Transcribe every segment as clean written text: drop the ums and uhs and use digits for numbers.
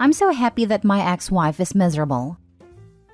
I'm so happy that my ex-wife is miserable.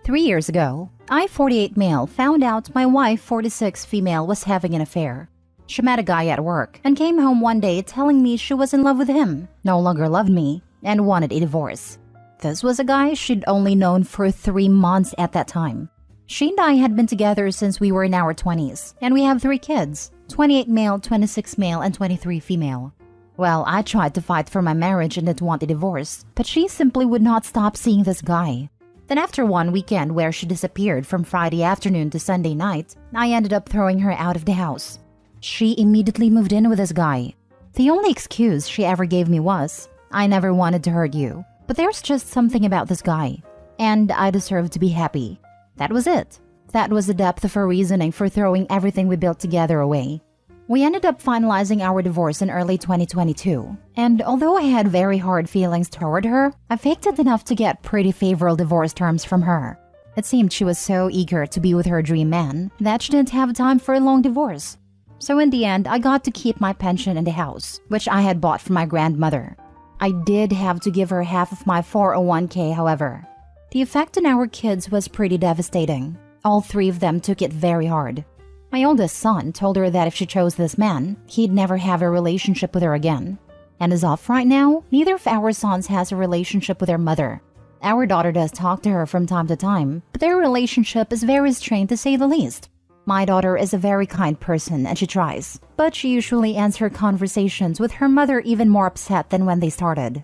3 years ago, I, 48 male, found out my wife, 46 female, was having an affair. She met a guy at work and came home one day telling me she was in love with him, no longer loved me, and wanted a divorce. This was a guy she'd only known for 3 months at that time. She and I had been together since we were in our 20s, and we have 3 kids, 28 male, 26 male, and 23 female. Well, I tried to fight for my marriage and didn't want a divorce, but she simply would not stop seeing this guy. Then after one weekend where she disappeared from Friday afternoon to Sunday night, I ended up throwing her out of the house. She immediately moved in with this guy. The only excuse she ever gave me was, "I never wanted to hurt you, but there's just something about this guy, and I deserve to be happy." That was it. That was the depth of her reasoning for throwing everything we built together away. We ended up finalizing our divorce in early 2022, and although I had very hard feelings toward her, I faked it enough to get pretty favorable divorce terms from her. It seemed she was so eager to be with her dream man that she didn't have time for a long divorce. So in the end, I got to keep my pension in the house, which I had bought from my grandmother. I did have to give her half of my 401k, however. The effect on our kids was pretty devastating. All 3 of them took it very hard. My oldest son told her that if she chose this man, he'd never have a relationship with her again. And as of right now, neither of our sons has a relationship with their mother. Our daughter does talk to her from time to time, but their relationship is very strained to say the least. My daughter is a very kind person and she tries, but she usually ends her conversations with her mother even more upset than when they started.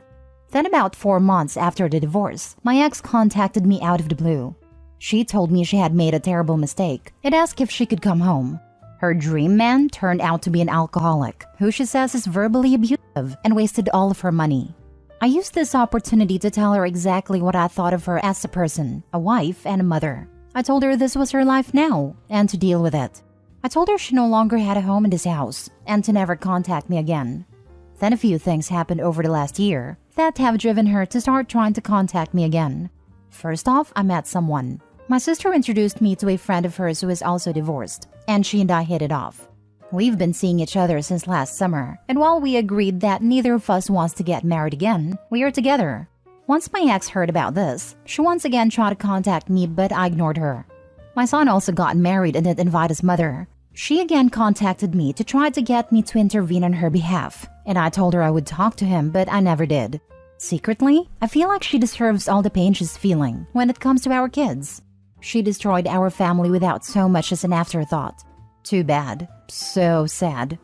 Then about 4 months after the divorce, my ex contacted me out of the blue. She told me she had made a terrible mistake and asked if she could come home. Her dream man turned out to be an alcoholic, who she says is verbally abusive and wasted all of her money. I used this opportunity to tell her exactly what I thought of her as a person, a wife, and a mother. I told her this was her life now, and to deal with it. I told her she no longer had a home in this house, and to never contact me again. Then a few things happened over the last year that have driven her to start trying to contact me again. First off, I met someone. My sister introduced me to a friend of hers who is also divorced, and she and I hit it off. We've been seeing each other since last summer, and while we agreed that neither of us wants to get married again, we are together. Once my ex heard about this, she once again tried to contact me, but I ignored her. My son also got married and didn't invite his mother. She again contacted me to try to get me to intervene on her behalf, and I told her I would talk to him, but I never did. Secretly, I feel like she deserves all the pain she's feeling when it comes to our kids. She destroyed our family without so much as an afterthought. Too bad. So sad.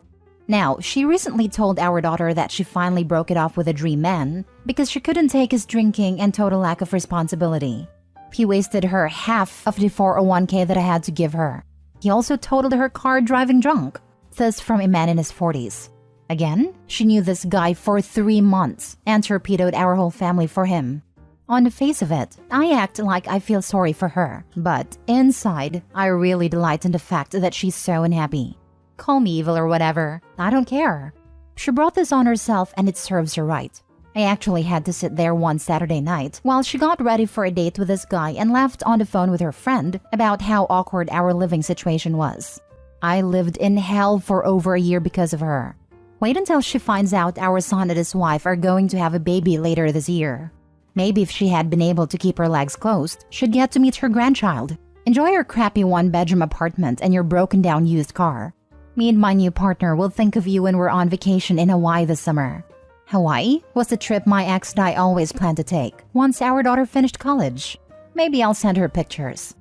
Now, she recently told our daughter that she finally broke it off with a dream man because she couldn't take his drinking and total lack of responsibility. He wasted her half of the 401k that I had to give her. He also totaled her car driving drunk. This from a man in his 40s. Again, she knew this guy for 3 months and torpedoed our whole family for him. On the face of it, I act like I feel sorry for her, but inside, I really delight in the fact that she's so unhappy. Call me evil or whatever, I don't care. She brought this on herself and it serves her right. I actually had to sit there one Saturday night while she got ready for a date with this guy and laughed on the phone with her friend about how awkward our living situation was. I lived in hell for over a year because of her. Wait until she finds out our son and his wife are going to have a baby later this year. Maybe if she had been able to keep her legs closed, she'd get to meet her grandchild, enjoy your crappy 1-bedroom apartment and your broken-down used car. Me and my new partner will think of you when we're on vacation in Hawaii this summer. Hawaii was the trip my ex and I always planned to take once our daughter finished college. Maybe I'll send her pictures.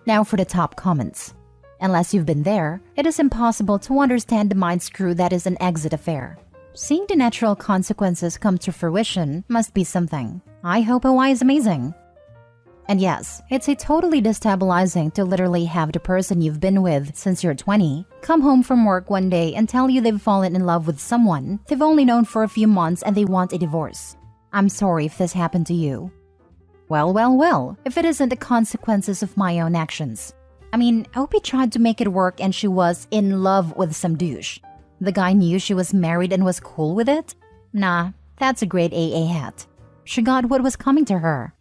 Now for the top comments. Unless you've been there, it is impossible to understand the mind screw that is an exit affair. Seeing the natural consequences come to fruition must be something. I hope Hawaii is amazing. And yes, it's a totally destabilizing to literally have the person you've been with since you're 20 come home from work one day and tell you they've fallen in love with someone they've only known for a few months and they want a divorce. I'm sorry if this happened to you. Well, if it isn't the consequences of my own actions. I mean, Opie tried to make it work and she was in love with some douche. The guy knew she was married and was cool with it? Nah, that's a great AA hat. She got what was coming to her.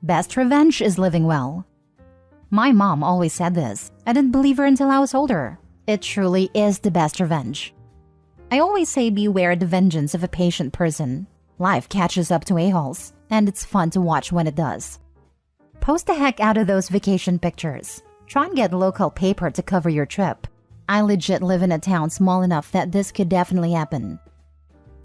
Best revenge is living well. My mom always said this. I didn't believe her until I was older. It truly is the best revenge. I always say beware the vengeance of a patient person. Life catches up to a-holes, and it's fun to watch when it does. Post the heck out of those vacation pictures. Try and get local paper to cover your trip. I legit live in a town small enough that this could definitely happen.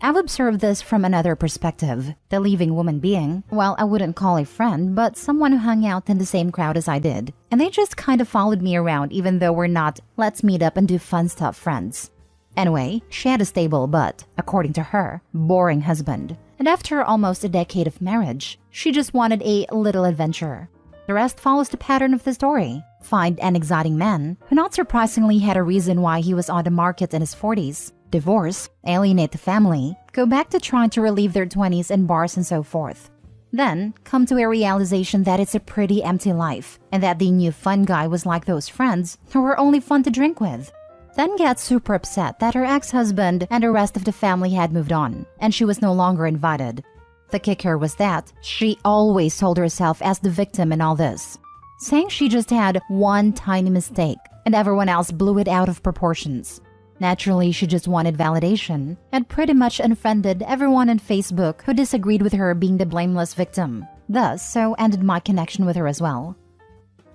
I've observed this from another perspective. The leaving woman being, well, I wouldn't call a friend, but someone who hung out in the same crowd as I did. And they just kind of followed me around even though we're not let's meet up and do fun stuff friends. Anyway, she had a stable but, according to her, boring husband. And after almost a decade of marriage, she just wanted a little adventure. The rest follows the pattern of the story. Find an exciting man who not surprisingly had a reason why he was on the market in his 40s. Divorce, alienate the family, go back to trying to relive their 20s in bars and so forth. Then, come to a realization that it's a pretty empty life and that the new fun guy was like those friends who were only fun to drink with. Then get super upset that her ex-husband and the rest of the family had moved on and she was no longer invited. The kicker was that she always sold herself as the victim in all this, saying she just had one tiny mistake and everyone else blew it out of proportions. Naturally, she just wanted validation and pretty much unfriended everyone on Facebook who disagreed with her being the blameless victim. Thus, so ended my connection with her as well.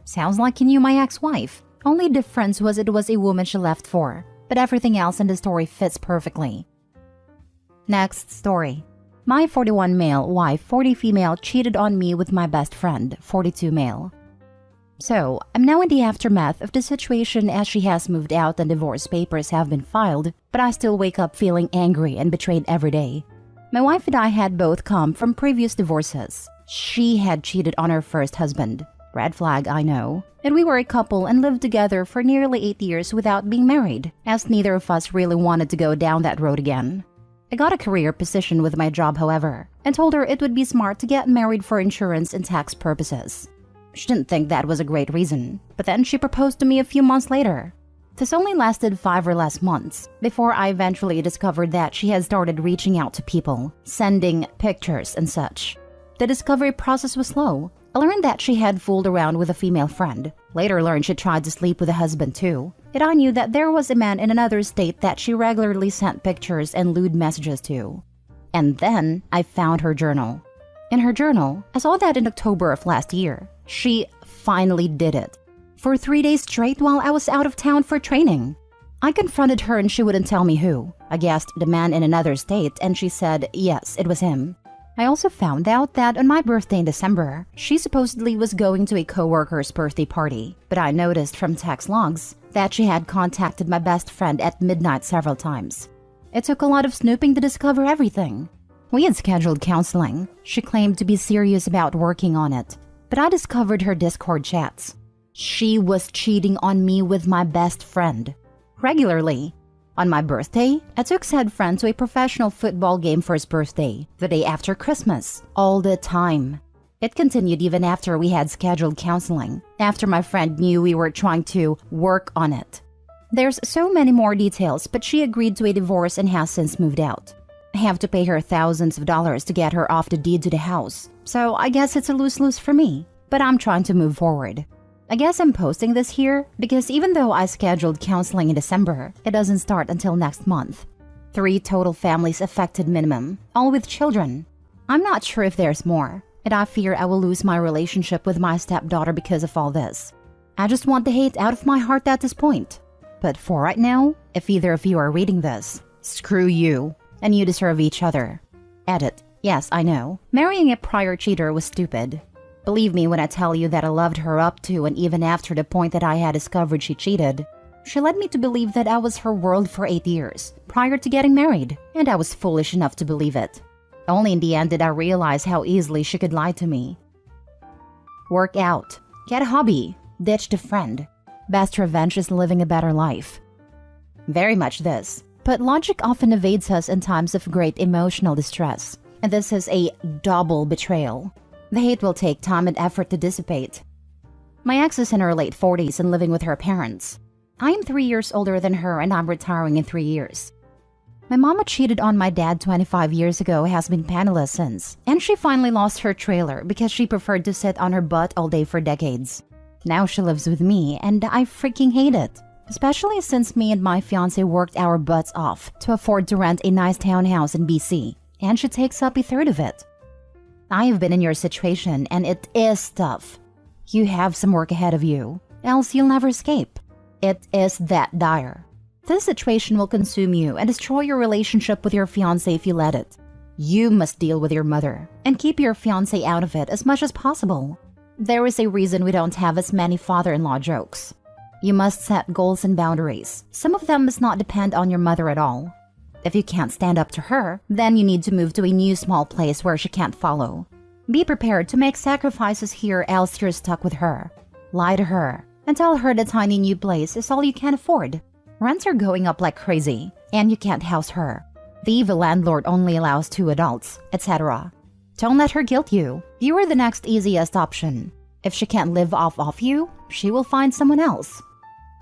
Sounds like you knew my ex-wife. Only difference was it was a woman she left for, but everything else in the story fits perfectly. Next story. My 41 male wife, 40 female cheated on me with my best friend, 42 male. So, I'm now in the aftermath of the situation as she has moved out and divorce papers have been filed, but I still wake up feeling angry and betrayed every day. My wife and I had both come from previous divorces. She had cheated on her first husband. Red flag, I know. And we were a couple and lived together for nearly 8 years without being married, as neither of us really wanted to go down that road again. I got a career position with my job, however, and told her it would be smart to get married for insurance and tax purposes. She didn't think that was a great reason, but then she proposed to me a few months later. This only lasted 5 or less months, before I eventually discovered that she had started reaching out to people, sending pictures and such. The discovery process was slow. I learned that she had fooled around with a female friend. Later learned she tried to sleep with a husband too. Yet I knew that there was a man in another state that she regularly sent pictures and lewd messages to. And then I found her journal. In her journal, I saw that in October of last year, she finally did it. For 3 days straight while I was out of town for training. I confronted her and she wouldn't tell me who. I guessed the man in another state and she said yes, it was him. I also found out that on my birthday in December, she supposedly was going to a coworker's birthday party. But I noticed from text logs that she had contacted my best friend at midnight several times. It took a lot of snooping to discover everything. We had scheduled counseling. She claimed to be serious about working on it. But I discovered her Discord chats. She was cheating on me with my best friend. Regularly. On my birthday, I took said friend to a professional football game for his birthday, the day after Christmas, all the time. It continued even after we had scheduled counseling, after my friend knew we were trying to work on it. There's so many more details, but she agreed to a divorce and has since moved out. I have to pay her thousands of dollars to get her off the deed to the house, so I guess it's a lose-lose for me, but I'm trying to move forward. I guess I'm posting this here because even though I scheduled counseling in December, it doesn't start until next month. 3 total families affected minimum, all with children. I'm not sure if there's more, and I fear I will lose my relationship with my stepdaughter because of all this. I just want the hate out of my heart at this point. But for right now, if either of you are reading this, screw you, and you deserve each other. Edit. Yes, I know. Marrying a prior cheater was stupid. Believe me when I tell you that I loved her up to and even after the point that I had discovered she cheated. She led me to believe that I was her world for 8 years, prior to getting married, and I was foolish enough to believe it. Only in the end did I realize how easily she could lie to me. Work out. Get a hobby. Ditch the friend. Best revenge is living a better life. Very much this. But logic often evades us in times of great emotional distress, and this is a double betrayal. The hate will take time and effort to dissipate. My ex is in her late 40s and living with her parents. I am 3 years older than her and I'm retiring in 3 years. My mama cheated on my dad 25 years ago, has been penniless since, and she finally lost her trailer because she preferred to sit on her butt all day for decades. Now she lives with me and I freaking hate it. Especially since me and my fiancé worked our butts off to afford to rent a nice townhouse in BC. and she takes up a third of it. I have been in your situation, and it is tough. You have some work ahead of you, else you'll never escape. It is that dire. This situation will consume you and destroy your relationship with your fiancé if you let it. You must deal with your mother and keep your fiancé out of it as much as possible. There is a reason we don't have as many father-in-law jokes. You must set goals and boundaries. Some of them must not depend on your mother at all. If you can't stand up to her, then you need to move to a new small place where she can't follow. Be prepared to make sacrifices here, else you're stuck with her. Lie to her and tell her the tiny new place is all you can afford. Rents are going up like crazy, and you can't house her. The evil landlord only allows 2 adults, etc. Don't let her guilt you. You are the next easiest option. If she can't live off you, she will find someone else.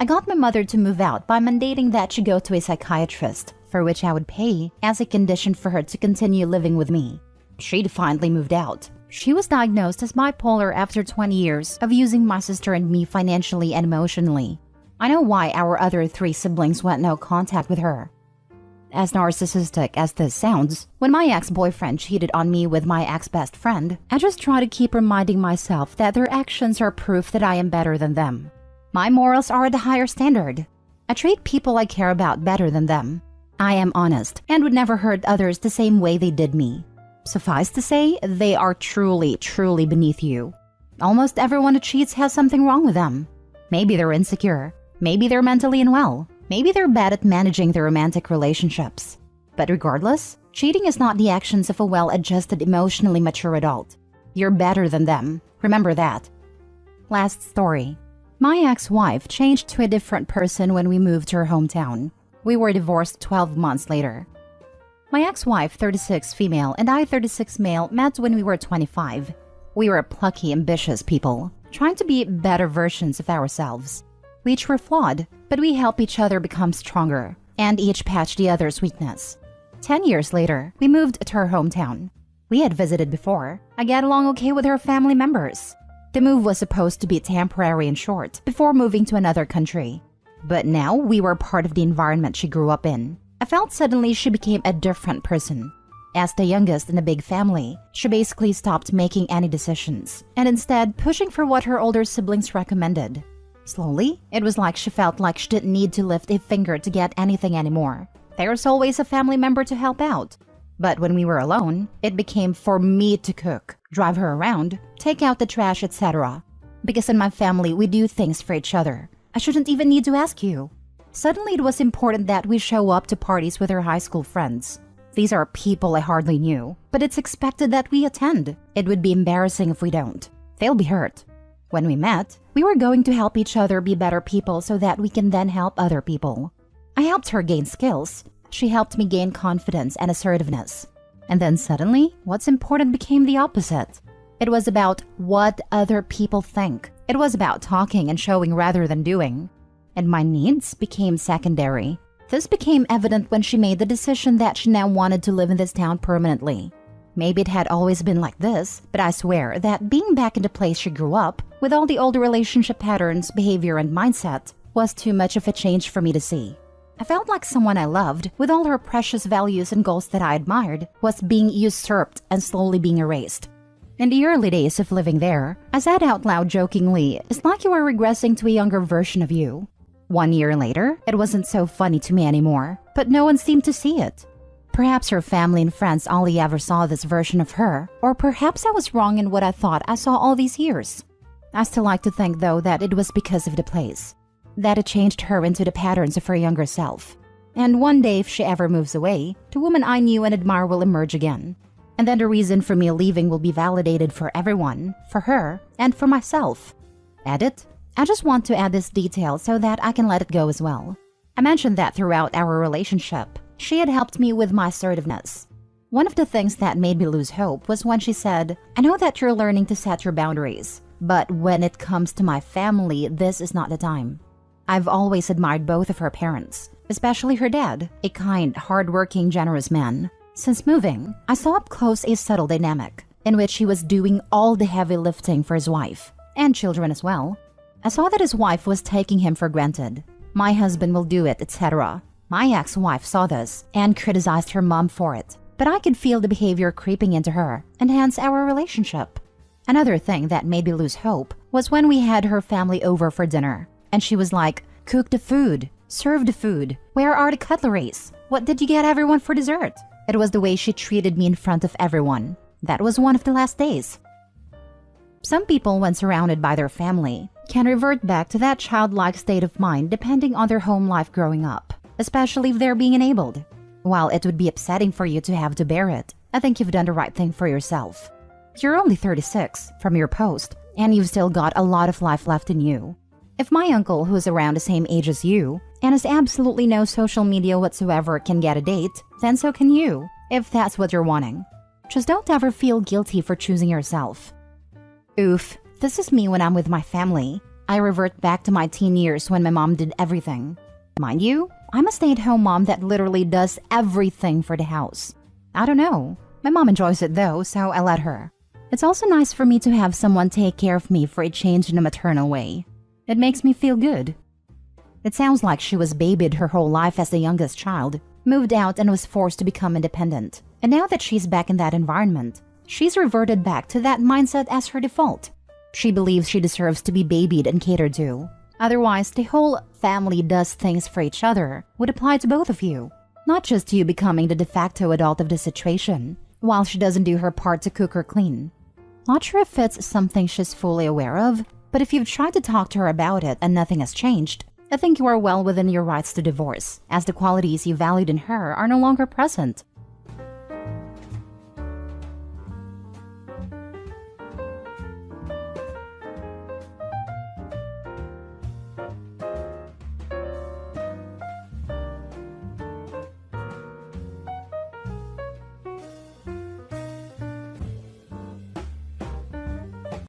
I got my mother to move out by mandating that she go to a psychiatrist, for which I would pay as a condition for her to continue living with me. She finally moved out. She was diagnosed as bipolar after 20 years of using my sister and me financially and emotionally. I know why our other 3 siblings want no contact with her. As narcissistic as this sounds, when my ex-boyfriend cheated on me with my ex-best friend, I just try to keep reminding myself that their actions are proof that I am better than them. My morals are at a higher standard. I treat people I care about better than them. I am honest and would never hurt others the same way they did me. Suffice to say, they are truly, truly beneath you. Almost everyone who cheats has something wrong with them. Maybe they're insecure. Maybe they're mentally unwell. Maybe they're bad at managing their romantic relationships. But regardless, cheating is not the actions of a well-adjusted, emotionally mature adult. You're better than them. Remember that. Last story. My ex-wife changed to a different person when we moved to her hometown. We were divorced 12 months later. My ex-wife, 36 female, and I, 36 male, met when we were 25. We were plucky, ambitious people, trying to be better versions of ourselves. We each were flawed, but we help each other become stronger, and each patch the other's weakness. 10 years later, we moved to her hometown. We had visited before. I get along okay with her family members. The move was supposed to be temporary and short before moving to another country. But now we were part of the environment she grew up in. I felt suddenly she became a different person. As the youngest in a big family, she basically stopped making any decisions and instead pushing for what her older siblings recommended. Slowly, it was like she felt like she didn't need to lift a finger to get anything anymore. There was always a family member to help out. But when we were alone, it became for me to cook, drive her around, take out the trash, etc. Because in my family, we do things for each other. I shouldn't even need to ask you. Suddenly, it was important that we show up to parties with her high school friends. These are people I hardly knew, but it's expected that we attend. It would be embarrassing if we don't. They'll be hurt. When we met, we were going to help each other be better people so that we can then help other people. I helped her gain skills. She helped me gain confidence and assertiveness. And then suddenly, what's important became the opposite. It was about what other people think. It was about talking and showing rather than doing. And my needs became secondary. This became evident when she made the decision that she now wanted to live in this town permanently. Maybe it had always been like this, but I swear that being back in the place she grew up, with all the old relationship patterns, behavior, and mindset, was too much of a change for me to see. I felt like someone I loved, with all her precious values and goals that I admired, was being usurped and slowly being erased. In the early days of living there, I said out loud jokingly, "It's like you are regressing to a younger version of you." 1 year later, it wasn't so funny to me anymore, but no one seemed to see it. Perhaps her family and friends only ever saw this version of her, or perhaps I was wrong in what I thought I saw all these years. I still like to think, though, that it was because of the place, that it changed her into the patterns of her younger self. And one day, if she ever moves away, the woman I knew and admire will emerge again. And then the reason for me leaving will be validated for everyone, for her, and for myself. Edit. I just want to add this detail so that I can let it go as well. I mentioned that throughout our relationship, she had helped me with my assertiveness. One of the things that made me lose hope was when she said, "I know that you're learning to set your boundaries, but when it comes to my family, this is not the time." I've always admired both of her parents, especially her dad, a kind, hardworking, generous man. Since moving, I saw up close a subtle dynamic in which he was doing all the heavy lifting for his wife, and children as well. I saw that his wife was taking him for granted. My husband will do it, etc. My ex-wife saw this and criticized her mom for it. but I could feel the behavior creeping into her, and hence our relationship. Another thing that made me lose hope was when we had her family over for dinner, and she was like, "Cook the food, serve the food, where are the cutleries? What did you get everyone for dessert?" It was the way she treated me in front of everyone. That was one of the last days. Some people, when surrounded by their family, can revert back to that childlike state of mind depending on their home life growing up, especially if they're being enabled. While it would be upsetting for you to have to bear it, I think you've done the right thing for yourself. You're only 36 from your post, and you've still got a lot of life left in you. If my uncle, who's around the same age as you, and has absolutely no social media whatsoever, can get a date, then so can you, if that's what you're wanting. Just don't ever feel guilty for choosing yourself. Oof, this is me when I'm with my family. I revert back to my teen years when my mom did everything. Mind you, I'm a stay-at-home mom that literally does everything for the house. I don't know. My mom enjoys it though, so I let her. It's also nice for me to have someone take care of me for a change in a maternal way. It makes me feel good. It sounds like she was babied her whole life as the youngest child, moved out and was forced to become independent. And now that she's back in that environment, she's reverted back to that mindset as her default. She believes she deserves to be babied and catered to. Otherwise, the whole family does things for each other would apply to both of you, not just you becoming the de facto adult of the situation, while she doesn't do her part to cook or clean. Not sure if it's something she's fully aware of, but if you've tried to talk to her about it and nothing has changed, I think you are well within your rights to divorce, as the qualities you valued in her are no longer present.